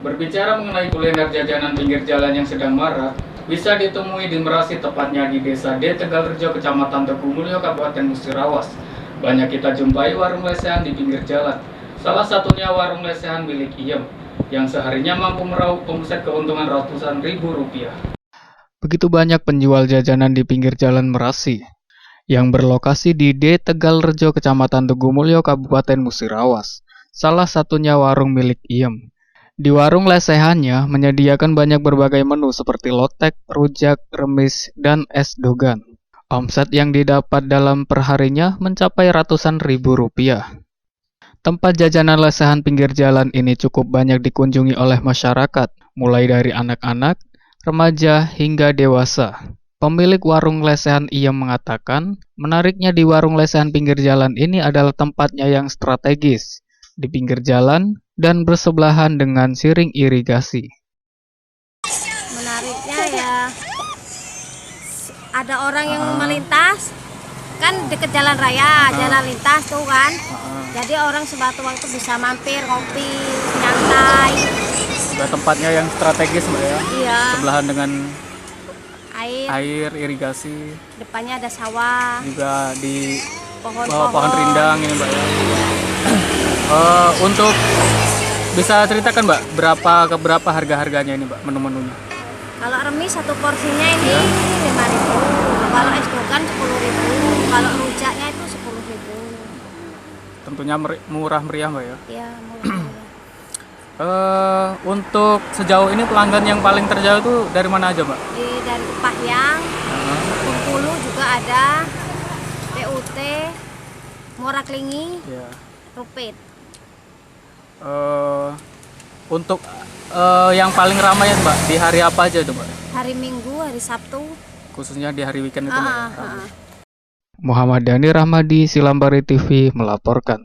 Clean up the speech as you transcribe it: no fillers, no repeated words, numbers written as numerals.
Berbicara mengenai kuliner jajanan pinggir jalan yang sedang marak, bisa ditemui di Merasi, tepatnya di Desa D Tegalrejo, Kecamatan Tegumulyo, Kabupaten Musirawas. Banyak kita jumpai warung lesehan di pinggir jalan. Salah satunya warung lesehan milik Iem, yang seharinya mampu meraup omset keuntungan ratusan ribu rupiah. Begitu banyak penjual jajanan di pinggir jalan Merasi, yang berlokasi di D Tegalrejo, Kecamatan Tegumulyo, Kabupaten Musirawas. Salah satunya warung milik Iem. Di warung lesehannya menyediakan banyak berbagai menu seperti lotek, rujak, remis, dan es dogan. Omset yang didapat dalam perharinya mencapai ratusan ribu rupiah. Tempat jajanan lesehan pinggir jalan ini cukup banyak dikunjungi oleh masyarakat, mulai dari anak-anak, remaja, hingga dewasa. Pemilik warung lesehan Iem mengatakan, menariknya di warung lesehan pinggir jalan ini adalah tempatnya yang strategis, di pinggir jalan dan bersebelahan dengan siring irigasi. Menariknya ya, ada orang yang melintas, kan deket jalan raya, jalan lintas tuh kan. Jadi orang sewaktu-waktu bisa mampir, ngopi, nyantai. Juga tempatnya yang strategis Mbak ya? Iya. Sebelahan dengan Air, irigasi. depannya ada sawah, Juga di pohon-pohon. pohon rindang ini Mbak ya. Untuk bisa ceritakan Mbak, berapa harga-harganya ini Mbak, menu-menunya? Kalau remis satu porsinya ini 5.000, kalau es dogan 10.000, kalau rujaknya itu 10.000. Tentunya murah meriah Mbak ya. Ya, murah. Untuk sejauh ini pelanggan yang paling terjauh itu dari mana aja Mbak? Dari Pahyang, Bengkulu juga ada, PUT, Moraklingi, Ya. Rupit. Untuk yang paling ramai ya Mbak, di hari apa aja tuh Mbak? Hari Minggu, hari Sabtu. Khususnya di hari weekend itu Mbak ya? Ah. Muhammad Dhani Rahmadi, Silambari TV melaporkan.